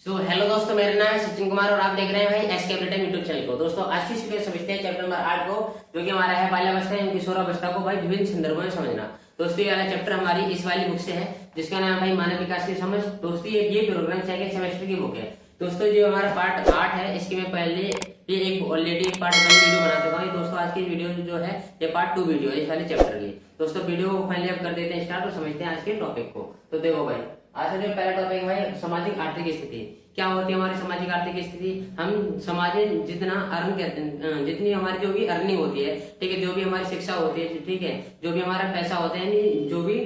Hello दोस्तों, मेरा नाम है सचिन कुमार और आप देख रहे हैं भाई एसके अपडेट यूट्यूब चैनल को। दोस्तों आज की वीडियो समझते हैं चैप्टर नंबर 8 को, जो कि हमारा है बाल्यावस्था एवं किशोरावस्था को भाई विभिन्न संदर्भों में समझना। दोस्तों ये वाला चैप्टर हमारी इस वाली बुक से है जिसका नाम भाई मानव विकास की समझ। दोस्तों ये प्रोग्राम सेकंड सेमेस्टर की बुक है। दोस्तों जो हमारा पार्ट 8 है इसकी मैं पहले ये एक ऑलरेडी पार्ट 1 वीडियो बना चुका हूँ। दोस्तों आज की वीडियो जो है ये पार्ट 2 वीडियो है इस वाले चैप्टर की। दोस्तों वीडियो को फाइनली अब कर देते हैं स्टार्ट और समझते हैं आज के टॉपिक को। तो देखो भाई आज का जो पहला टॉपिक है भाई सामाजिक आर्थिक स्थिति। क्या होती है हमारी सामाजिक आर्थिक स्थिति? हम समाज में जितना अर्न करते हैं, जितनी हमारी जो भी अर्निंग होती है, ठीक है, जो भी हमारी शिक्षा होती है, ठीक है, जो भी हमारा पैसा होता है, जो भी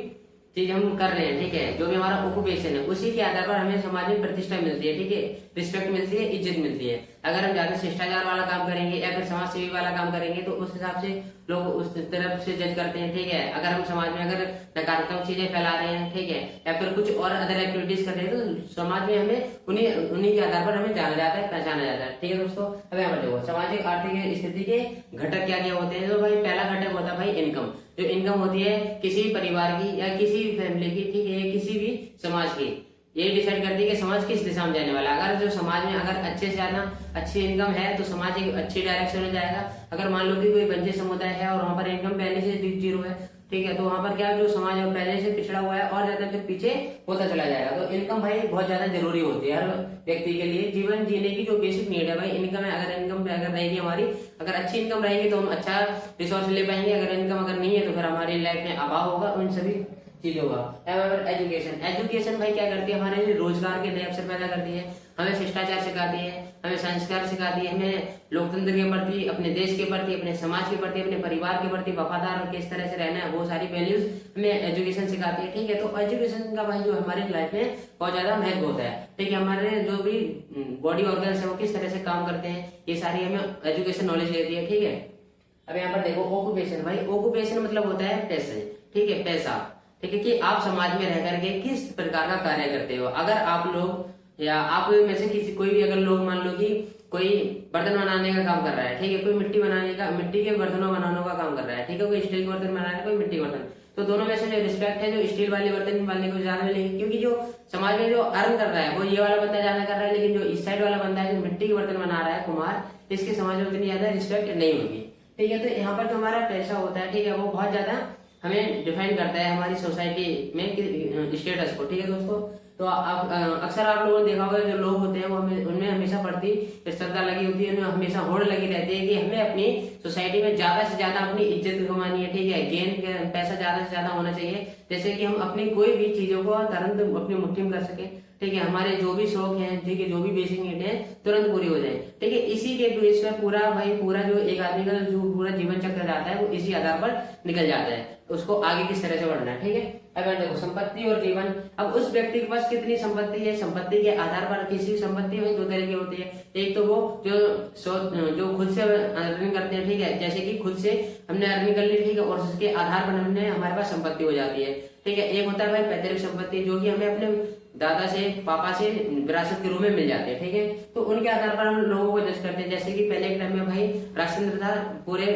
चीज हम कर रहे हैं, ठीक है, जो भी हमारा ऑक्यूपेशन है, उसी के आधार पर हमें समाज में प्रतिष्ठा मिलती है, ठीक है, रिस्पेक्ट मिलती है, इज्जत मिलती है। अगर हम ज्यादा शिष्टाचार वाला काम करेंगे या फिर समाज सेवी वाला काम करेंगे तो उस हिसाब से लोग उस तरफ से जज करते हैं, ठीक है। अगर हम समाज में अगर नकारात्मक चीजें फैला रहे हैं, ठीक है, या फिर कुछ और अदर एक्टिविटीज कर रहे हैं तो समाज में हमें उन्हीं के आधार पर हमें जाना जाता है, पहचाना जाता है, ठीक है दोस्तों। अब यहाँ पर देखो सामाजिक आर्थिक स्थिति के घटक क्या क्या होते हैं। तो भाई पहला घटक होता है भाई इनकम। जो इनकम होती है किसी परिवार की या किसी भी फैमिली की, ठीक है, किसी भी समाज की, ये डिसाइड करती है कि समाज किस दिशा में जाने वाला है। अगर जो समाज में अगर अच्छे से ज्यादा अच्छी इनकम है तो समाज एक अच्छी डायरेक्शन में जाएगा। अगर मान लो कि कोई बंजर समुदाय है और वहां पर इनकम पहले से जीरो है, ठीक है, तो वहां पर क्या जो समाज है पहले से पिछड़ा हुआ है और ज्यादा फिर पीछे होता चला जाएगा। तो इनकम भाई बहुत ज्यादा जरूरी होती है हर व्यक्ति के लिए। जीवन जीने की जो बेसिक नीड है भाई इनकम है। अगर इनकम अगर रहेगी हमारी, अगर अच्छी इनकम रहेगी तो हम अच्छा रिसोर्स ले पाएंगे। अगर इनकम अगर नहीं है तो फिर हमारी लाइफ में अभाव होगा उन सभी चीजों का। एजुकेशन, एजुकेशन भाई क्या करती है, हमारे लिए रोजगार के नए अवसर पैदा करती है, हमें शिष्टाचार सिखाती है, हमें संस्कार सिखाती है, हमें लोकतंत्र के प्रति, अपने देश के प्रति, अपने समाज के प्रति, अपने परिवार के प्रति वफादार किस तरह से रहना है, वो सारी वैल्यूज हमें एजुकेशन सिखाती है, ठीक है। तो एजुकेशन का भाई जो हमारी लाइफ में बहुत ज्यादा महत्व होता है, ठीक है। हमारे जो भी बॉडी ऑर्गन्स है वो किस तरह से काम करते हैं, ये सारी हमें एजुकेशन नॉलेज देती है, ठीक है। अब यहाँ पर देखो ऑक्यूपेशन, भाई ऑक्यूपेशन मतलब होता है पैसे, ठीक है, पैसा, ठीक है, कि आप समाज में रह करके किस प्रकार का कार्य करते हो। अगर आप लोग या आप में से किसी कोई भी अगर लोग मान लो कि कोई बर्तन बनाने का काम कर रहा है, ठीक है, कोई मिट्टी बनाने का, मिट्टी के बर्तनों बनाने का काम कर रहा है, ठीक है, कोई स्टील के बर्तन बना रहा है, कोई मिट्टी के बर्तन, तो दोनों में से जो रिस्पेक्ट है जो स्टील वाले बर्तन वाले को ज्यादा मिलेगी, क्योंकि जो समाज में जो अर्न कर रहा है वो ये वाला बंदा ज्यादा कर रहा है, लेकिन जो इस साइड वाला बंदा है जो मिट्टी के बर्तन बना रहा है कुम्हार, इसके समाज में उतनी ज्यादा रिस्पेक्ट नहीं होगी, ठीक है। तो यहाँ पर जो हमारा पैसा होता है, ठीक है, वो बहुत ज्यादा हमें डिफाइन करता है हमारी सोसाइटी में स्टेटस को, ठीक है दोस्तों। तो आप अक्सर आप लोगों ने देखा होगा जो लोग होते हैं वो उनमें हमेशा बढ़ती श्रद्धा लगी होती है, उनमें हमेशा होड़ लगी रहती है कि हमें अपनी सोसाइटी में ज्यादा से ज्यादा अपनी इज्जत कमानी है, ठीक है, गेन पैसा ज्यादा से ज्यादा होना चाहिए, जैसे कि हम अपनी कोई भी चीजों को तुरंत अपनी मुट्ठी में कर सके, ठीक है, हमारे जो भी शौक हैं, ठीक है, जो भी बेसिक नीड है तुरंत पूरी हो जाए, ठीक है। इसी के बेस पर पूरा जो एक आदमी का जो पूरा जीवन चक्र जाता है वो इसी आधार पर निकल जाता है, उसको आगे किस तरह से बढ़ना है, ठीक है। अब देखो संपत्ति और जीवन। अब उस व्यक्ति के पास कितनी संपत्ति है, संपत्ति के आधार पर किसी संपत्ति में दो तरह की होती है। एक तो वो जो खुद से अर्निंग करते हैं, ठीक है, जैसे कि खुद से हमने अर्निंग कर ली, ठीक है, और उसके आधार पर हमने हमारे पास संपत्ति हो जाती है, ठीक है। एक होता है भाई पैतृक संपत्ति, जो कि हमें अपने दादा से पापा से विरासत के रूप में मिल जाते हैं, ठीक है। तो उनके आधार पर हम लोगों को जज करते हैं, जैसे कि पहले के टाइम में भाई राजतंत्र था पूरे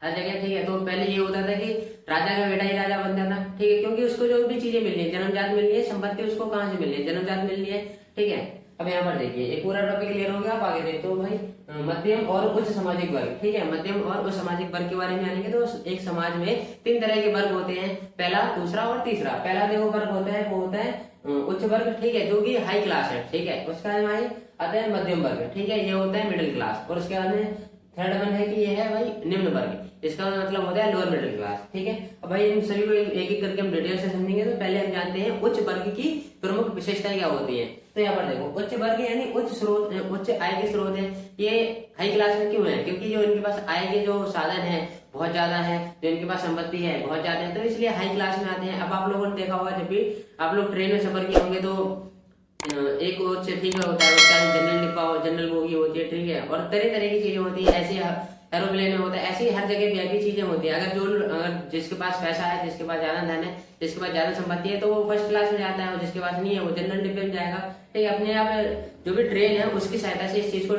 हर जगह, ठीक है। तो पहले ये होता था कि राजा का बेटा ही राजा बनता था, ठीक है, क्योंकि उसको जो भी चीजें मिल रही है, जन्मजात मिल रही है, संपत्ति उसको कहाँ से मिल रही है, जन्मजात मिल रही है, ठीक है। अब यहाँ पर देखिए एक पूरा टॉपिक क्लियर हो गया। आप आगे देखते हो भाई मध्यम और उच्च सामाजिक वर्ग, ठीक है, मध्यम और उच्च सामाजिक वर्ग के बारे में आएंगे। तो एक समाज में 3 तरह के वर्ग होते हैं, पहला, दूसरा और तीसरा। पहला देखो वर्ग होता है वो होता है उच्च वर्ग, ठीक है, जो कि हाई क्लास है, ठीक है। उसका आता है मध्यम वर्ग, ठीक है, ये होता है मिडिल क्लास। और उसके बाद में थर्ड वन है कि ये है भाई निम्न वर्ग, इसका मतलब होता है लोअर मिडिल क्लास, ठीक है। अब भाई इन सभी को एक एक करके हम डिटेल से समझेंगे। तो पहले हम जानते हैं उच्च वर्ग की प्रमुख विशेषताएं क्या होती है। तो यहाँ पर देखो उच्च वर्ग यानी उच्च स्रोत, उच्च आय के स्रोत है। ये हाई क्लास में क्यों है? क्योंकि जो इनके पास आय के जो साधन है बहुत ज्यादा है, जो इनके पास संपत्ति है बहुत ज्यादा है, तो इसलिए हाई क्लास में आते हैं। अब आप लोगों ने देखा होगा जब भी आप लोग ट्रेन में सफर किए होंगे तो एक उच्च ठीक होता है, उसका जनरल डिब्बा जनरल बोगी होती है, ठीक है, और तरह तरह की चीजें होती है। ऐसे एरोप्लेन में होता है, ऐसी हर जगह वीआईपी चीजें होती है। अगर जिसके पास पैसा है, जिसके पास ज्यादा धन है, जिसके पास ज्यादा संपत्ति है, तो वो फर्स्ट क्लास में जाता है, और जिसके पास नहीं है वो जनरल डिब्बे में जाएगा, ठीक है। अपने आप जो भी ट्रेन है उसकी सहायता से इस चीज को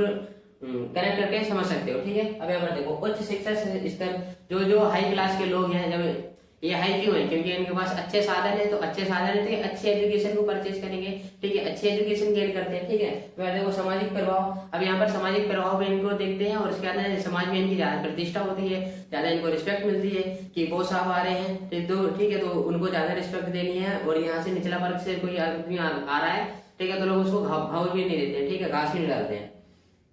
कनेक्ट करके समझ सकते हो, ठीक है। अब यहाँ पर देखो उच्च शिक्षा स्तर, जो हाई क्लास के लोग हैं, जब ये हाई क्यों है? क्योंकि इनके पास अच्छे साधन है, तो अच्छे साधन है तो ये अच्छे एजुकेशन को परचेज करेंगे, ठीक है, अच्छी एजुकेशन गेन करते हैं, ठीक है। फिर देखो सामाजिक प्रभाव, अब यहाँ पर सामाजिक प्रभाव भी इनको देखते हैं, और उसके बाद समाज में इनकी ज्यादा प्रतिष्ठा होती है, ज्यादा इनको रिस्पेक्ट मिलती है कि वो साहब आ रहे हैं, ठीक है, तो उनको ज्यादा रिस्पेक्ट देनी है। और यहाँ से निचला वर्ग से कोई आदमी आ रहा है, ठीक है, तो लोग उसको भाव भी नहीं देते हैं, ठीक है, घास नहीं डालते हैं।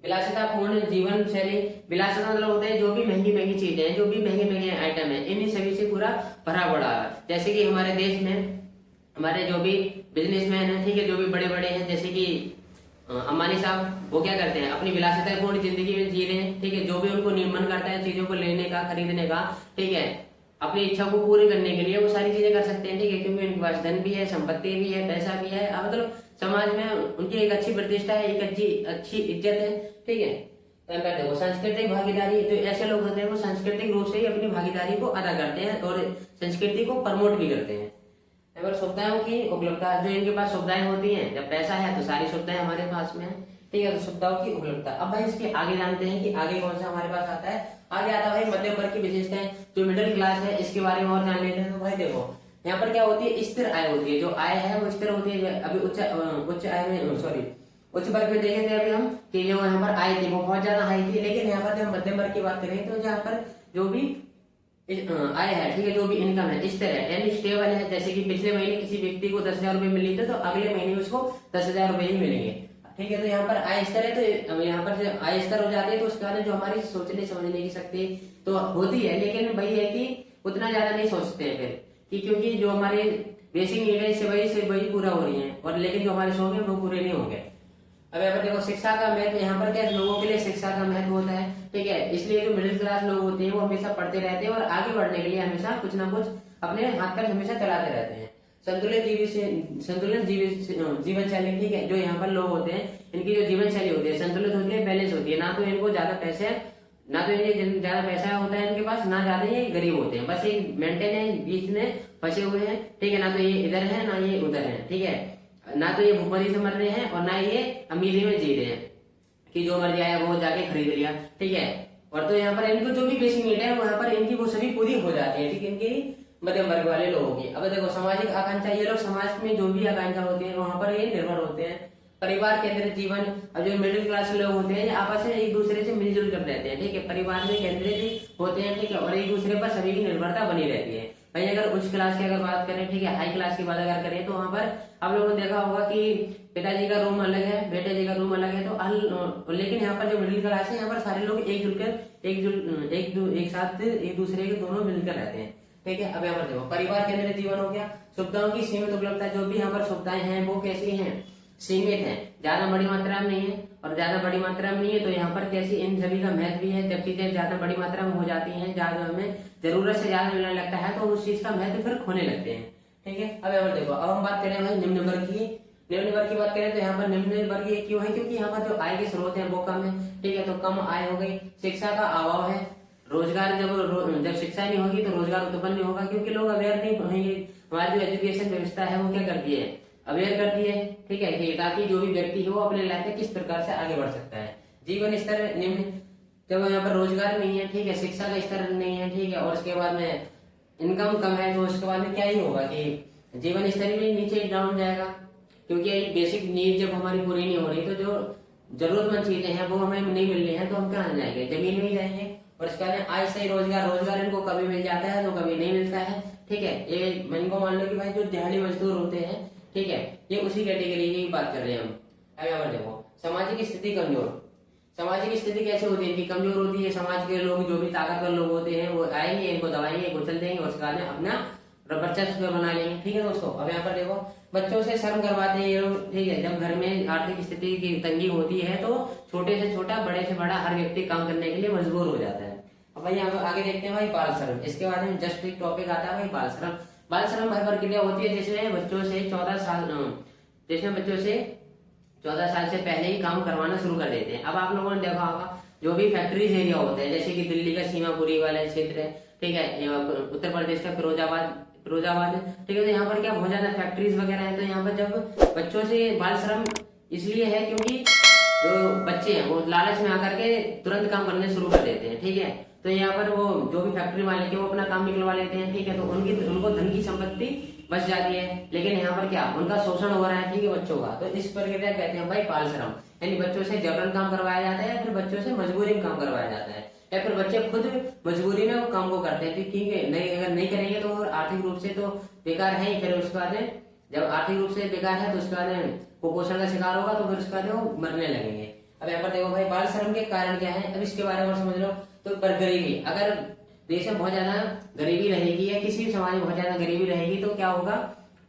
विलासितापूर्ण जीवन शैली, विलासिता मतलब होता है जो भी महंगी महंगी चीजें हैं, जो भी महंगे महंगे आइटम है, इन्हीं सभी से पूरा भरा पड़ा है। जैसे कि हमारे देश में हमारे जो भी बिजनेसमैन है, ठीक है, जो भी बड़े बड़े हैं, जैसे कि अंबानी साहब, वो क्या करते हैं, अपनी विलासितापूर्ण जिंदगी में जी रहे हैं, ठीक है, जो भी उनको मन करता है चीजों को लेने का, खरीदने का, ठीक है, अपनी इच्छा को पूरी करने के लिए वो सारी चीजें कर सकते हैं, ठीक है, क्योंकि उनके पास धन भी है, संपत्ति भी है, पैसा भी है, मतलब समाज में उनकी एक अच्छी प्रतिष्ठा है, एक अच्छी इज्जत है, ठीक है। देखो सांस्कृतिक भागीदारी, तो ऐसे लोग होते हैं वो सांस्कृतिक रूप से ही अपनी भागीदारी को अदा करते हैं और संस्कृति को प्रमोट भी करते हैं। अगर सुविधाओं की उपलब्धता, जो इनके पास सुविधाएं होती हैं, जब पैसा है तो सारी सुविधाएं हमारे पास में है, ठीक है, तो सुविधाओं की उपलब्धता। अब भाई इसके आगे जानते हैं कि आगे कौन सा हमारे पास आता है। आगे आता है भाई मध्यम वर्ग की विशेषताएं, जो मिडिल क्लास है, इसके बारे में और जान लेते हैं। तो भाई देखो यहाँ पर क्या होती है, स्थिर आय होती है, जो आय है वो स्थिर होती है। अभी उच्च आय में, सॉरी, उच्च वर्ग में देखे थे अभी हम कि जो यहाँ पर आय थी वो बहुत ज्यादा हाई थी, लेकिन यहाँ पर जब मध्यम वर्ग की बात करें तो यहाँ पर जो भी आय है, ठीक है, जो भी इनकम है स्थिर है, यानी स्टेबल है। जैसे कि पिछले महीने किसी व्यक्ति को 10,000 रुपए मिली थे, तो अगले महीने उसको 10,000 रुपए ही मिलेंगे, ठीक है। तो यहाँ पर आय स्तर है, तो यहाँ पर जब आय स्तर हो जाती है तो उसके बाद जो हमारी सोचने समझने की शक्ति तो होती है, लेकिन वही है कि उतना ज्यादा नहीं सोचते हैं फिर, कि क्योंकि जो हमारे बेसिक नीड है से वही पूरा हो रही है, और लेकिन जो हमारे शौक है वो पूरे नहीं होंगे। अब यहाँ पर देखो शिक्षा का महत्व, यहाँ पर क्या लोगों के लिए शिक्षा का महत्व होता है, ठीक है, इसलिए जो मिडिल क्लास लोग होते हैं वो हमेशा पढ़ते रहते हैं और आगे बढ़ने के लिए हमेशा कुछ ना कुछ अपने हाथ पर हमेशा चलाते रहते हैं। संतुलित जीवन शैली, ठीक है, जो यहाँ पर लोग होते हैं इनकी जो जीवन शैली होती है संतुलित होती है, बैलेंस होती है, ना तो इनको ज्यादा पैसे, ना तो इन्हें ज्यादा पैसा होता है इनके पास, ना ज्यादा ये गरीब होते हैं, बस एक मेंटेन है, बीच में फंसे हुए हैं, ठीक है, ना तो ये इधर है ना ये उधर है, ठीक है, ना तो ये भूखमरी से मर रहे हैं और ना ये अमीरी में जी रहे हैं कि जो मर्जी आया वो जाके खरीद लिया, ठीक है। और तो यहाँ पर इनको जो भी बेसिक नीड है वहां पर इनकी वो सभी पूरी हो जाती है, ठीक है, इनकी मध्यम वर्ग वाले लोगों की। अब देखो सामाजिक आकांक्षा, ये लोग समाज में जो भी आकांक्षा होती है वहां पर ये निर्भर होते हैं। परिवार केंद्रित जीवन, अब जो मिडिल क्लास लोग होते हैं आपस में एक दूसरे से मिलजुल कर रहते हैं, ठीक है, परिवार में केंद्रित होते हैं, ठीक है, और एक दूसरे पर सभी की निर्भरता बनी रहती है। भाई अगर उच्च क्लास की अगर बात करें, ठीक है, हाई क्लास की बात अगर करें तो वहां पर आप लोगों ने देखा होगा कि पिताजी का रूम अलग है, बेटे जी का रूम अलग है, तो लेकिन यहाँ पर जो मिडिल क्लास है यहाँ पर सारे लोग एक साथ एक दूसरे के दोनों मिलकर रहते हैं, ठीक है। अब यहाँ पर देखो परिवार केंद्रित जीवन हो गया। सुविधाओं की सीमित उपलब्धता, जो भी यहाँ पर सुविधाएं हैं वो कैसी हैं, सीमित है, ज्यादा बड़ी मात्रा में नहीं है और ज्यादा बड़ी मात्रा में नहीं है, तो यहाँ पर कैसी इन सभी का महत्व भी है। जब चीजें ज्यादा बड़ी मात्रा में हो जाती हैं, ज्यादा हमें जरूरत से ज्यादा मिलने लगता है तो उस चीज का महत्व फिर खोने लगते हैं, ठीक है। अब यहाँ पर देखो, अब हम बात करें भाई निम्न वर्ग की। निम्न वर्ग की बात करें तो यहाँ पर निम्न वर्ग क्यों है, क्योंकि यहाँ पर जो आय के स्रोत है वो कम है, ठीक है, तो कम आय हो गई, शिक्षा का अभाव है, रोजगार जब शिक्षा नहीं होगी तो रोजगार उत्पन्न नहीं होगा, क्योंकि लोग अवेयर नहीं होंगे। हमारी जो एजुकेशन व्यवस्था है वो क्या करती है, अवेयर करती है, ठीक है, कि ताकि जो भी व्यक्ति है वो अपने लाइफ में किस प्रकार से आगे बढ़ सकता है। जीवन स्तर निम्न, जब यहाँ पर रोजगार नहीं है, ठीक है, शिक्षा का स्तर नहीं है, ठीक है, और उसके बाद में इनकम कम है, तो उसके बाद में क्या ही होगा कि जीवन स्तर भी नीचे डाउन जाएगा, क्योंकि बेसिक नीड जब हमारी पूरी नहीं हो रही तो जो जरूरतमंद चीजें हैं वो हमें नहीं मिल रही है, तो हम कहाँ जाएंगे, जमीन में ही जाएंगे। और इसके बाद आय से रोजगार इनको कभी मिल जाता है तो कभी नहीं मिलता है, ठीक है। ये इनको मान लो कि भाई जो दिहाड़ी मजदूर होते हैं, ठीक है, ये उसी कैटेगरी की बात कर रहे हैं हम। अब यहाँ पर देखो सामाजिक स्थिति कमजोर। सामाजिक स्थिति कैसे होती है, इनकी कमजोर होती है। समाज के लोग जो भी ताकतवर लोग होते हैं वो आएंगे, इनको दबाएंगे, कुचल देंगे और उसके बाद अपना वर्चस्व बना लेंगे, ठीक है दोस्तों। अब यहाँ पर देखो बच्चों से शर्म करवाते हैं ये लोग, ठीक है। जब घर में आर्थिक स्थिति की तंगी होती है तो छोटे से छोटा बड़े से बड़ा हर व्यक्ति काम करने के लिए मजबूर हो जाता है। अब भाई यहाँ आगे देखते हैं भाई बाल श्रम। इसके बाद में जस्ट एक टॉपिक आता है भाई बाल श्रम। बाल श्रम हर प्रक्रिया होती है जिसमें बच्चों से 14 साल से पहले ही काम करवाना शुरू कर देते हैं। अब आप लोगों ने देखा होगा जो भी फैक्ट्रीज एरिया होते हैं, जैसे कि दिल्ली का सीमापुरी वाला क्षेत्र है, ठीक है, उत्तर प्रदेश का फिरोजाबाद है, ठीक है, तो यहाँ पर क्या बहुत ज्यादा फैक्ट्रीज वगैरह है। तो यहाँ पर जब बच्चों से बाल श्रम इसलिए है क्योंकि जो बच्चे हैं वो लालच में आकर के तुरंत काम करने शुरू कर देते हैं, ठीक है। तो यहाँ पर वो जो भी फैक्ट्री मालिक है वो अपना काम निकलवा लेते हैं, ठीक है, तो उनको धन की संपत्ति बच जाती है। लेकिन यहाँ पर क्या उनका शोषण हो रहा है, ठीक है, बच्चों का। तो इस प्रक्रिया कहते हैं भाई बाल श्रम, यानी बच्चों से जबरन काम करवाया जाता है या फिर बच्चों से मजबूरी में काम करवाया जाता है, या फिर बच्चे खुद मजबूरी में वो काम को करते हैं, ठीक है, नहीं अगर नहीं करेंगे तो आर्थिक रूप से तो बेकार है ही। फिर उसके बाद जब आर्थिक रूप से बेकार है तो उसके बाद कुपोषण का शिकार होगा, तो फिर उसके बाद वो मरने लगेंगे। अब यहाँ पर देखो भाई बाल श्रम के कारण क्या है, अब इसके बारे में समझ लो। तो पर गरीबी, अगर देश में बहुत ज्यादा गरीबी रहेगी या किसी भी समाज में बहुत ज्यादा गरीबी रहेगी तो क्या होगा,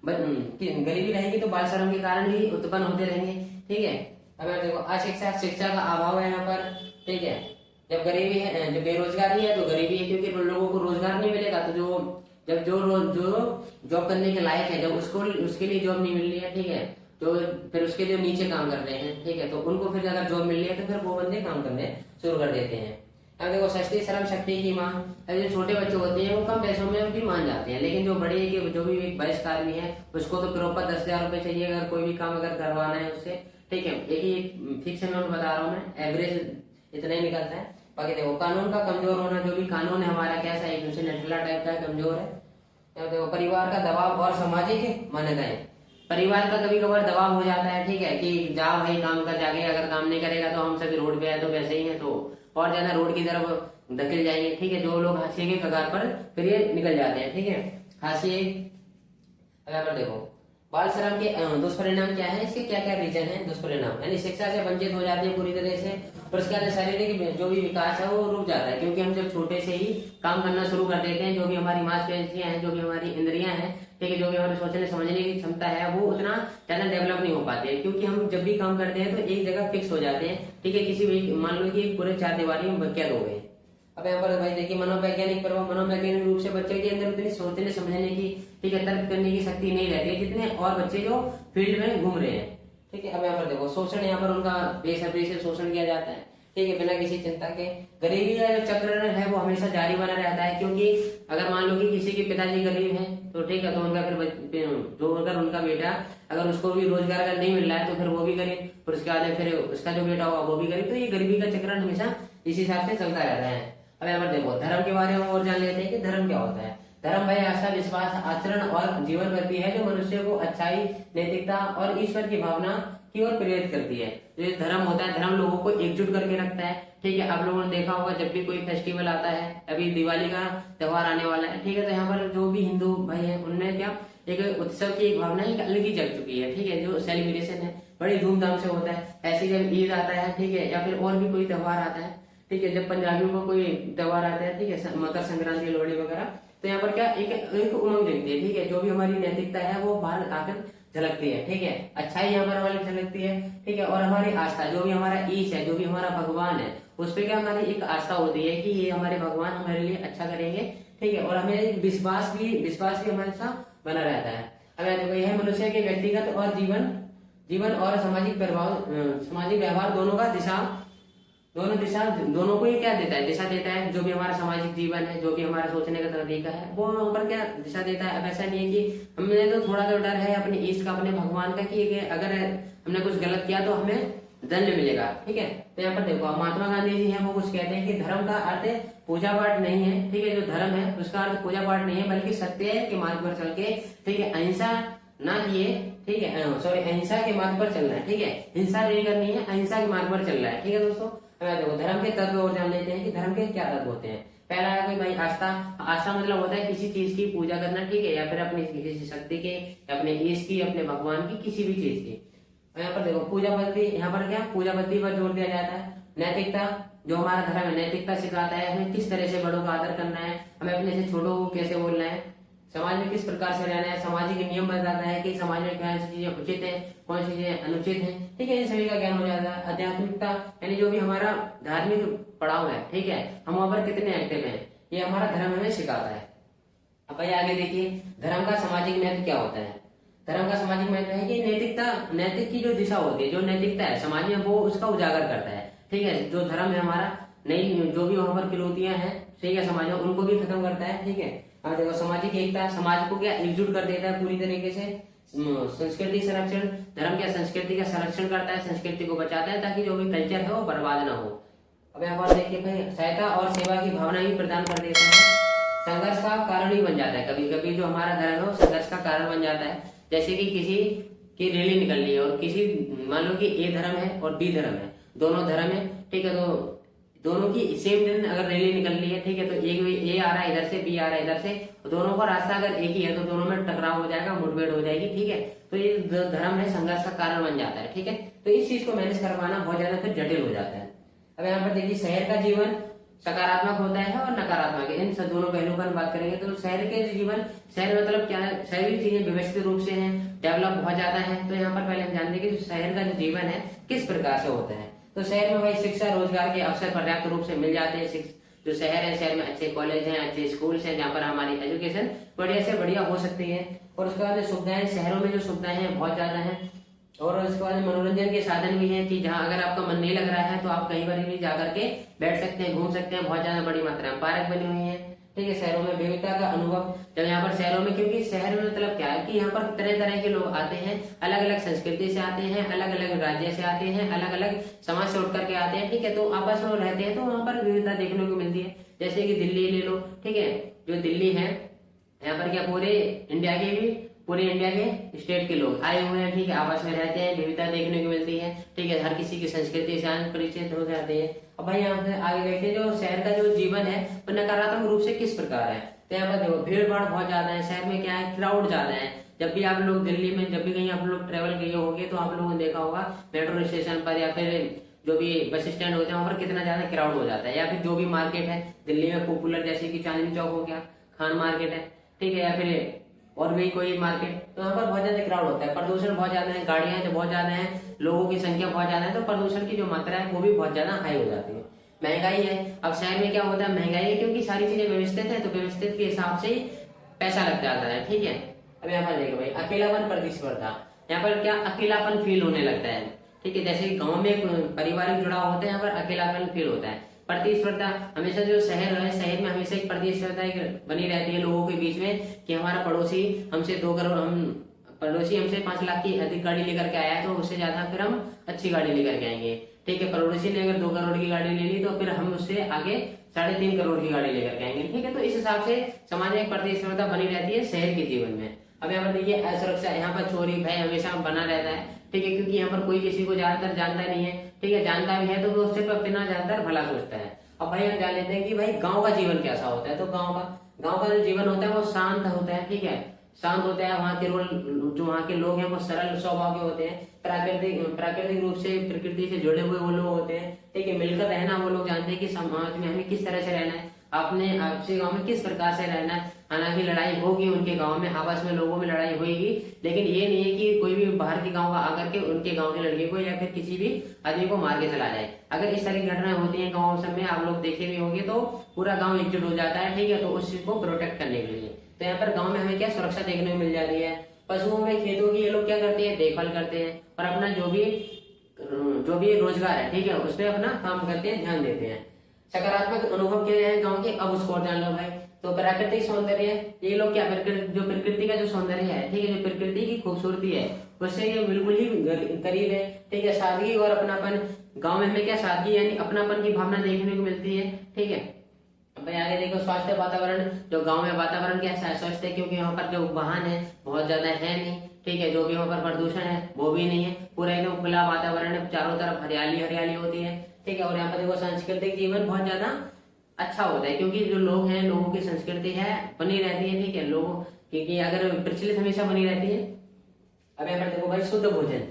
गरीबी रहेगी तो बाल श्रम के कारण ही उत्पन्न होते रहेंगे, ठीक है। अब देखो अशिक्षा, शिक्षा का अभाव है यहाँ पर, ठीक है। जब गरीबी है, जब बेरोजगारी है तो गरीबी है, क्योंकि लोगों को रोजगार नहीं मिलेगा। तो जो जॉब करने के लायक है, जब उसके लिए जॉब नहीं मिल रही है, ठीक है, तो फिर उसके लिए नीचे काम कर रहे हैं, ठीक है, तो उनको फिर अगर जॉब मिल रही है तो फिर वो बंदे काम करने शुरू कर देते हैं। अब देखो सस्ती श्रम शक्ति की मांग, जो छोटे बच्चे होते हैं वो कम पैसों में भी मान जाते हैं, लेकिन जो बड़े जो भी वयस्क आदमी है उसको तो प्रॉपर 10,000 रुपए चाहिए अगर कोई भी काम अगर करवाना है उससे, ठीक है। एक ही फिक्स अमाउंट बता रहा हूँ मैं, एवरेज इतना ही निकलता है। बाकी देखो कानून का कमजोर होना, जो भी कानून है हमारा कैसा है, एक दूसरे नठला टाइप का कमजोर है। देखो परिवार का दबाव और सामाजिक मान्यताएं, परिवार का कभी कभार दबाव हो जाता है, ठीक है, कि जाओ भाई काम कर, जाके अगर काम नहीं करेगा तो हम सभी रोड पे आए तो वैसे ही है, तो और ज्यादा रोड की तरफ धकेल जाएंगे, ठीक है। जो लोग हाशिए के कगार पर फिर ये निकल जाते हैं, ठीक है, हाशिए। अगर देखो बाल श्रम के दुष्परिणाम क्या है, इसके क्या क्या रीजन है दुष्परिणाम, यानी शिक्षा से वंचित हो जाते हैं पूरी तरह से, और उसके बाद शारीरिक जो भी विकास है वो रुक जाता है, क्योंकि हम जब छोटे से ही काम करना शुरू कर देते हैं, जो भी हमारी मांसपेशियां हैं, जो भी हमारी इंद्रियां हैं, ठीक है, जो भी हमारे सोचने समझने की क्षमता है वो उतना ज्यादा डेवलप नहीं हो पाती है, क्योंकि हम जब भी काम करते हैं तो एक जगह फिक्स हो जाते हैं, ठीक है, किसी भी मान लो कि पूरे 4 दीवारी में कैद हो गए। अब यहाँ पर भाई देखिए मनोवैज्ञानिक प्रभाव, मनोवैज्ञानिक रूप से बच्चे के अंदर उतनी सोचने समझने की, ठीक है, तर्क करने की शक्ति नहीं रहती है जितने और बच्चे जो फील्ड में घूम रहे हैं, ठीक है। अब यहाँ पर देखो शोषण, यहाँ पर उनका बेसब्री से शोषण किया जाता है, ठीक है, बिना किसी चिंता के। गरीबी का जो चक्र है वो हमेशा जारी बना रहता है, क्योंकि अगर मान लो कि किसी के पिताजी गरीब हैं तो ठीक है, तो उनका फिर जो अगर उनका बेटा अगर उसको भी रोजगार अगर नहीं मिल रहा है तो फिर वो भी गरीब, फिर उसके बाद फिर उसका जो बेटा होगा वो भी गरीब, तो ये गरीबी का चक्र हमेशा इस हिसाब से चलता रहता है। अब यहाँ पर देखो धर्म के बारे में और जान लेते हैं कि धर्म क्या होता है। धर्म भाई आस्था, विश्वास, आचरण और जीवन पद्धति है जो मनुष्य को अच्छाई, नैतिकता और ईश्वर की भावना की ओर प्रेरित करती है। जो धर्म होता है, धर्म लोगों को एकजुट करके रखता है, ठीक है। आप लोगों ने देखा होगा जब भी कोई फेस्टिवल आता है, अभी दिवाली का त्योहार आने वाला है, ठीक है, तो यहाँ पर जो भी हिंदू भाई है उनमें क्या एक उत्सव की एक भावना एक अलग ही जग चुकी है, ठीक है, जो सेलिब्रेशन है बड़ी धूमधाम से होता है। ऐसे जब ईद आता है, ठीक है, या फिर और भी कोई त्योहार आता है, ठीक है, जब पंजाबियों को कोई त्योहार आता है, ठीक है, मकर संक्रांति, लोहड़ी वगैरह, तो यहाँ पर क्या एक उमंग जगती है, ठीक है, जो भी हमारी नैतिकता है वो बाहर आकर झलकती है, ठीक है, अच्छाई यहाँ पर हमारी झलकती है, ठीक है। और हमारी आस्था, जो भी हमारा ईश है, जो भी हमारा भगवान है, उस पर क्या हमारी एक आस्था होती है कि ये हमारे भगवान हमारे लिए अच्छा करेंगे, ठीक है, और हमें विश्वास भी हमारे साथ बना रहता है। अब देखो यह मनुष्य के व्यक्तिगत और जीवन और सामाजिक व्यवहार दोनों को ही क्या देता है, दिशा देता है। जो भी हमारा सामाजिक जीवन है, जो भी हमारा सोचने का तरीका है, वो ऊपर क्या दिशा देता है। अब ऐसा नहीं है कि हमें तो थोड़ा तो डर है अपने ईष्ट का, अपने भगवान का, कि अगर हमने कुछ गलत किया तो हमें दंड मिलेगा, ठीक है। तो यहाँ पर देखो महात्मा गांधी जी हैं, वो कुछ कहते हैं कि धर्म का अर्थ पूजा पाठ नहीं है, ठीक है, जो धर्म है उसका अर्थ पूजा पाठ नहीं है, बल्कि सत्य के मार्ग पर चल के, ठीक है, अहिंसा ना किए, ठीक है, अहिंसा के मार्ग पर चलना है, ठीक है, हिंसा नहीं करनी है, अहिंसा के मार्ग पर चलना है, ठीक है दोस्तों। देखो धर्म के तत्व और जान लेते हैं कि धर्म के क्या तत्व होते हैं। पहला है कोई भाई आस्था मतलब होता है किसी चीज की पूजा करना, ठीक है, या फिर अपनी किसी शक्ति के, अपने ईश की, अपने भगवान की, किसी भी चीज की। यहाँ पर देखो पूजा पद्धति, यहाँ पर क्या पूजा पद्धति पर जोर दिया जाता है। नैतिकता, जो हमारा धर्म है नैतिकता सिखाता है हमें किस तरह से बड़ों का आदर करना है, हमें अपने से छोटों को कैसे बोलना है, समाज में किस प्रकार से रहना है, सामाजिक नियम बताता है कि समाज में कौन सी चीजें उचित है, कौन सी चीजें अनुचित है, ठीक है, इन सभी का ज्ञान हो जाता है। आध्यात्मिकता यानी जो भी हमारा धार्मिक पड़ाव है, ठीक है, हम वहां पर कितने एक्टिव हैं, ये हमारा धर्म हमें सिखाता है। अब भाई आगे देखिए धर्म का सामाजिक महत्व क्या होता है। धर्म का सामाजिक महत्व है कि नैतिक की जो दिशा होती है, जो नैतिकता है समाज में, वो उसका उजागर करता है, ठीक है। जो धर्म है हमारा, नहीं जो भी वहां पर विरोधियां हैं, ठीक है, समाज में, उनको भी खत्म करता है, ठीक है। अब देखो सामाजिक एकता, समाज को क्या एकजुट कर देता है पूरी तरीके से। संस्कृति संरक्षण, धर्म क्या संस्कृति का संरक्षण करता है, संस्कृति को बचाता है ताकि जो भी कल्चर है वो बर्बाद ना हो, अब यहाँ पर देखिए भाई, सहायता और सेवा की भावना भी प्रदान कर देते हैं, संघर्ष का कारण भी बन जाता है। कभी कभी जो हमारा धर्म है वो संघर्ष का कारण बन जाता है। जैसे कि किसी की रैली निकलनी है और किसी, मान लो कि ए धर्म है और बी धर्म है, दोनों धर्म है, ठीक है, तो दोनों की सेम दिन अगर रैली निकलनी है, ठीक है, तो एक ए आ रहा है इधर से, बी आ रहा है इधर से, दोनों का रास्ता अगर एक ही है तो दोनों में टकराव हो जाएगा, मुठभेड़ हो जाएगी, ठीक है। तो ये धर्म है संघर्ष का कारण बन जाता है, ठीक है। तो इस चीज को मैनेज करवाना बहुत ज्यादा फिर जटिल हो जाता है। अब यहाँ पर देखिए, शहर का जीवन सकारात्मक होता है और नकारात्मक है, इन दोनों पहलुओं पर बात करेंगे। तो शहर के जीवन, शहर मतलब क्या है, सभी चीजें व्यवस्थित रूप से हैं, डेवलप बहुत ज्यादा है। तो यहाँ पर पहले हम जानते हैं कि शहर का जो जीवन है किस प्रकार से होता है। तो शहर में भाई शिक्षा रोजगार के अवसर पर्याप्त रूप से मिल जाते हैं। जो शहर है, शहर में अच्छे कॉलेज हैं, अच्छे स्कूल्स हैं, जहाँ पर हमारी एजुकेशन बढ़िया से बढ़िया हो सकती है। और उसके बाद सुविधाएं, शहरों में जो सुविधाएं हैं बहुत ज्यादा है। और उसके बाद मनोरंजन के साधन भी हैं कि जहाँ अगर आपका मन नहीं लग रहा है तो आप कहीं पर भी जाकर के बैठ सकते हैं, घूम सकते हैं। बहुत ज्यादा बड़ी मात्रा में पार्क बनी हुई है, ठीक है। शहरों में विविधता का अनुभव, जब यहाँ पर शहरों में, क्योंकि शहर में मतलब क्या है कि यहाँ पर तरह तरह के लोग आते हैं, अलग अलग संस्कृति से आते हैं, अलग अलग राज्य से आते हैं, अलग अलग समाज से उठ करके आते हैं, ठीक है। तो आपस में रहते हैं तो वहाँ पर विविधता देखने को मिलती है। जैसे कि दिल्ली ले लो, ठीक है, जो दिल्ली है यहाँ पर क्या पूरे इंडिया के स्टेट के लोग आए हुए हैं, ठीक है, आपस में रहते हैं, विविधता देखने को मिलती है, ठीक है। हर किसी की संस्कृति से परिचित हो जाते हैं। अब भाई यहाँ से आगे देखते हैं जो शहर का जो जीवन है वो नकारात्मक रूप से किस प्रकार है। तो यहाँ पर देखो, भीड़ भाड़ बहुत ज्यादा है शहर में, क्या है, क्राउड ज्यादा है। जब भी आप लोग दिल्ली में, जब भी कहीं आप लोग ट्रेवल किए होंगे तो आप लोगों ने देखा होगा मेट्रो स्टेशन पर या फिर जो भी बस स्टैंड होते हैं वहां पर कितना ज्यादा क्राउड हो जाता है। या फिर जो भी मार्केट है दिल्ली में पॉपुलर, जैसे कि चांदनी चौक हो गया, खान मार्केट है, ठीक है, या फिर और भी कोई मार्केट, तो यहाँ पर बहुत ज्यादा क्राउड होता है। प्रदूषण बहुत ज्यादा है, गाड़ियां जो बहुत ज्यादा है, लोगों की संख्या बहुत ज्यादा है, तो प्रदूषण की जो मात्रा है वो भी बहुत ज्यादा हाई हो जाती है। महंगाई है, अब शहर में क्या होता है, महंगाई है क्योंकि सारी चीजें व्यवस्थित है, तो व्यवस्थित के हिसाब से ही पैसा लग जाता है, ठीक है। अब यहाँ पर देखो भाई, अकेलापन, प्रतिस्पर्धा, यहाँ पर क्या अकेलापन फील होने लगता है, ठीक है। जैसे गाँव में पारिवारिक जुड़ाव होता है, यहाँ पर अकेलापन फील होता है। प्रतिस्पर्धा, हमेशा जो शहर है, शहर में हमेशा एक प्रतिस्पर्धा बनी रहती है लोगों के बीच में कि हमारा पड़ोसी हमसे 2 करोड़, पड़ोसी हमसे 5 लाख की अधिक गाड़ी लेकर के आया है तो उससे ज्यादा फिर हम अच्छी गाड़ी लेकर के आएंगे, ठीक है। पड़ोसी ने अगर 2 करोड़ की गाड़ी ले ली तो फिर हम उससे आगे 3.5 करोड़ की गाड़ी लेकर के आएंगे, ठीक है। तो इस हिसाब से समाज में एक प्रतिस्पर्धा बनी रहती है शहर के जीवन में। अब यहाँ पर देखिए, असुरक्षा, यहाँ पर चोरी भय हमेशा बना रहता है, ठीक है, क्योंकि यहाँ पर कोई किसी को ज्यादातर जानता नहीं है, ठीक है। जानता भी है तो वो उससे अपना ज्यादातर भला सोचता है। अब भाई हम जान लेते हैं कि भाई गांव का जीवन कैसा होता है। तो गांव का जो जीवन होता है वो शांत होता है, ठीक है, शांत होता है। वहाँ के जो वहाँ के लोग हैं वो सरल स्वभाव के होते हैं, प्राकृतिक रूप से प्रकृति से जुड़े हुए वो लोग होते हैं, ठीक है। मिलकर रहना वो लोग जानते हैं कि समाज में हमें किस तरह से रहना है, अपने आपसे गांव में किस प्रकार से रहना है। हालांकि लड़ाई होगी उनके गांव में, आपस में लोगों में लड़ाई होगी, लेकिन ये नहीं है कि कोई भी बाहर के गांव का आकर के उनके गांव के लड़के को या फिर किसी भी आदमी को मार के चला जाए। अगर इस तरह की घटनाएं होती हैं गाँव सब में, आप लोग देखे भी होंगे, तो पूरा गाँव एकजुट हो जाता है, ठीक है, तो उस चीज को प्रोटेक्ट करने के लिए। तो यहाँ पर गाँव में हमें क्या सुरक्षा देखने को मिल जाती है। पशुओं में, खेतों की ये लोग क्या करते हैं, देखभाल करते हैं और अपना जो भी रोजगार है, ठीक है, उसमें अपना काम करते हैं, ध्यान देते हैं। सकारात्मक अनुभव क्या है गांव के, अब उसको जान लो भाई। तो प्राकृतिक सौंदर्य, ये लोग क्या, जो प्रकृति का जो सौंदर्य है, ठीक है, जो प्रकृति की खूबसूरती है उससे ये बिल्कुल ही करीब है, ठीक है। सादगी और अपनापन, गांव में हमें क्या सादगी यानी अपनापन की भावना देखने को मिलती है, ठीक है। अब आगे देखो, स्वास्थ्य वातावरण, जो गांव में वातावरण कैसा है, स्वस्थ है, क्योंकि यहाँ पर जो वाहन है बहुत ज्यादा है नहीं, ठीक है। जो भी वहाँ पर प्रदूषण है वो भी नहीं है, पूरा एकदम खुला वातावरण है, चारों तरफ हरियाली हरियाली होती है, ठीक है। और यहाँ पर देखो, सांस्कृतिक जीवन बहुत ज्यादा अच्छा होता है, क्योंकि जो लोग हैं, लोगों की संस्कृति है बनी रहती है, ठीक है, लोगों क्योंकि अगर प्रचलित हमेशा बनी रहती है। अब यहाँ पर देखो भाई, शुद्ध भोजन,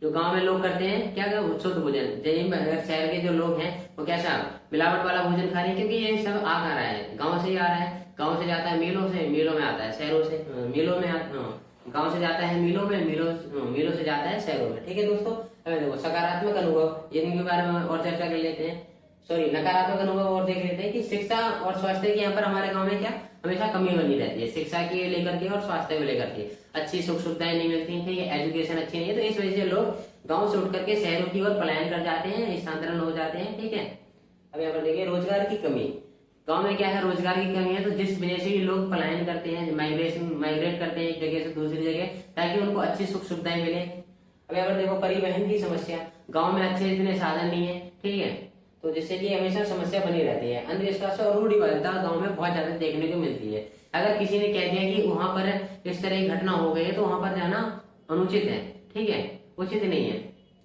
जो गांव में लोग करते हैं क्या, शुद्ध भोजन। अगर शहर के जो लोग हैं वो कैसा मिलावट वाला भोजन खा रहे हैं, क्योंकि ये सब आ रहा है, गाँव से ही आ रहा है, गाँव से जाता है मिलों से, मिलों में आता है शहरों से, मिलों में गाँव से जाता है मिलों में, मिलों से जाता है शहरों में, ठीक है दोस्तों। अब देखो, सकारात्मक अनुभव, इनके बारे में और चर्चा कर लेते हैं। नकारात्मक अनुभव और देख लेते हैं कि शिक्षा और स्वास्थ्य की यहाँ पर हमारे गांव में क्या हमेशा कमी बनी रहती है, शिक्षा की लेकर के और स्वास्थ्य को लेकर के अच्छी सुख सुविधाएं नहीं मिलती, ठीक है, एजुकेशन अच्छी नहीं है, तो इस वजह से लोग गांव से उठ करके शहरों की ओर पलायन कर जाते हैं, स्थानांतरण हो जाते हैं, ठीक है। अब यहाँ पर देखिए, रोजगार की कमी, गांव में क्या है, रोजगार की कमी है, तो जिस वजह से लोग पलायन करते हैं, माइग्रेट करते हैं एक जगह से दूसरी जगह, ताकि उनको अच्छी सुख सुविधाएं मिले। अब यहाँ पर देखो, परिवहन की समस्या, गाँव में अच्छे इतने साधन नहीं है, ठीक है, तो जिससे कि हमेशा समस्या बनी रहती है। अंधविश्वास और रूढ़िवादिता गांव में बहुत ज्यादा देखने को मिलती है। अगर किसी ने कह दिया कि वहां पर इस तरह की घटना हो गई है तो वहां पर जाना अनुचित है, ठीक है, उचित नहीं है।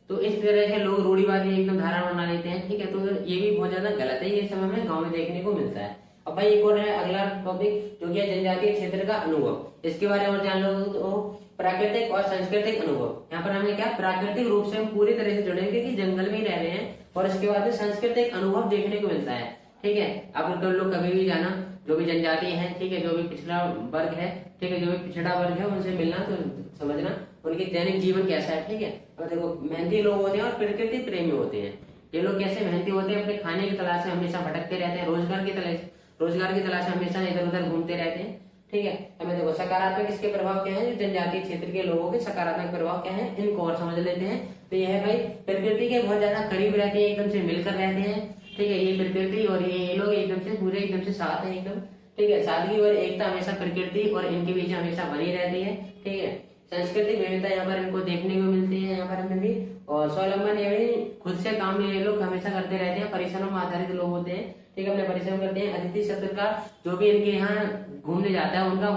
तो इस तरह के लोग रूढ़िवादी एकदम धारणा बना लेते हैं, ठीक है, तो ये भी बहुत ज्यादा गलत है, ये समय में गाँव में देखने को मिलता है। अब भाई एक और है अगला टॉपिक जो कि है जनजातीय क्षेत्र का अनुभव। इसके बारे में और जान लो तो प्राकृतिक और सांस्कृतिक अनुभव। यहाँ पर हमें क्या प्राकृतिक रूप से हम पूरी तरह से जुड़ेंगे कि जंगल में ही रह रहे हैं, और इसके बाद में सांस्कृतिक अनुभव देखने को मिलता है, ठीक है। अब लोग कभी भी जाना, जो भी जनजाति है, ठीक है, जो भी पिछड़ा वर्ग है, ठीक है, जो भी पिछड़ा वर्ग है, उनसे मिलना तो समझना उनके दैनिक जीवन कैसा है, ठीक है। अब देखो मेहनती लोग होते हैं और प्रकृति प्रेमी होते हैं। ये लोग कैसे मेहनती होते हैं, अपने खाने की तलाश में हमेशा भटकते रहते हैं, रोजगार की तलाश में हमेशा इधर उधर घूमते रहते हैं, ठीक है। हमें देखो सकारात्मक इसके प्रभाव क्या है, जनजातीय क्षेत्र के लोगों के सकारात्मक प्रभाव क्या है, इनको और समझ लेते हैं। तो यह है भाई प्रकृति के बहुत ज्यादा करीब रहते हैं, एकदम से मिलकर रहते हैं, ठीक है। ये प्रकृति और ये लोग एकदम से पूरे एकदम से साथ है एकदम, ठीक है। सादगी और एकता हमेशा प्रकृति और इनके बीच हमेशा बनी रहती है, ठीक है। सांस्कृतिक विविधता यहाँ पर इनको देखने को मिलती है, यहाँ पर हमें भी। और स्वावलंबन यानी खुद से काम ये लोग हमेशा करते रहते हैं, परिश्रम आधारित लोग होते हैं, ठीक है, अपने परिश्रम करते हैं। अतिथि सत्कार, जो भी इनके यहाँ घूमने जाता है उनका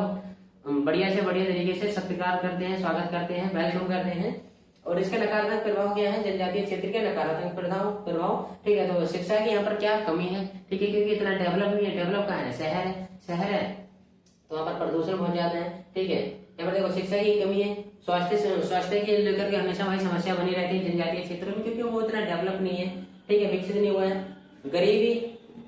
बढ़िया से बढ़िया तरीके से सत्कार करते हैं, स्वागत करते हैं, वेलकम करते हैं। और इसके नकारात्मक प्रभाव क्या है, जनजातीय क्षेत्र के नकारात्मक प्रभाव, ठीक है। तो शिक्षा की यहाँ पर क्या कमी है, ठीक है, क्योंकि इतना डेवलप नहीं है। डेवलप कहाँ है, शहर है, तो वहाँ पर प्रदूषण बहुत ज्यादा है, ठीक है। यहाँ पर देखो शिक्षा की कमी है, स्वास्थ्य के लेकर के हमेशा वही समस्या बनी रहती है जनजातीय क्षेत्रों में, क्योंकि वो इतना डेवलप नहीं है, ठीक है, विकसित नहीं हुआ है। गरीबी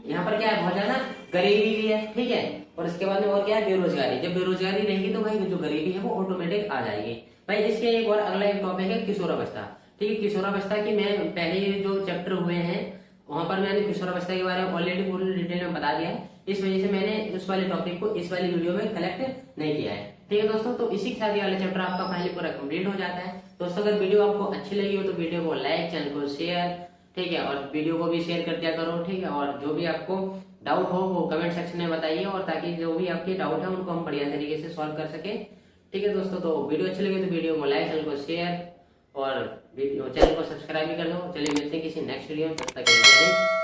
यहाँ पर क्या है, बहुत ज्यादा गरीबी भी है, ठीक है। और इसके बाद में और क्या है, बेरोजगारी। जब बेरोजगारी रहेगी तो भाई जो गरीबी है वो ऑटोमेटिक आ जाएगी। भाई इसके एक और अगला एक टॉपिक है किशोरावस्था, ठीक है। किशोरावस्था की मैं पहले जो चैप्टर हुए हैं वहां पर मैंने किशोरावस्था के बारे में ऑलरेडी पूरी डिटेल में बता दिया है, इस वजह से मैंने उस वाले टॉपिक को इस वाली वीडियो में कलेक्ट नहीं किया है, ठीक है दोस्तों। तो इसी के साथ ये वाला चैप्टर आपका फाइनली पूरा कंप्लीट हो जाता है। दोस्तों अगर वीडियो आपको अच्छी लगी हो तो वीडियो को लाइक, चैनल को शेयर, ठीक है, और वीडियो को भी शेयर कर दिया करो, ठीक है। और जो भी आपको डाउट हो वो कमेंट सेक्शन में बताइए, और ताकि जो भी आपके डाउट है उनको हम बढ़िया तरीके से सॉल्व कर सके, ठीक है दोस्तों। तो वीडियो अच्छी लगी तो वीडियो को लाइक, चैनल को शेयर और चैनल को सब्सक्राइब भी कर दो। चलिए मिलते हैं किसी नेक्स्ट वीडियो में, तब तक के लिए।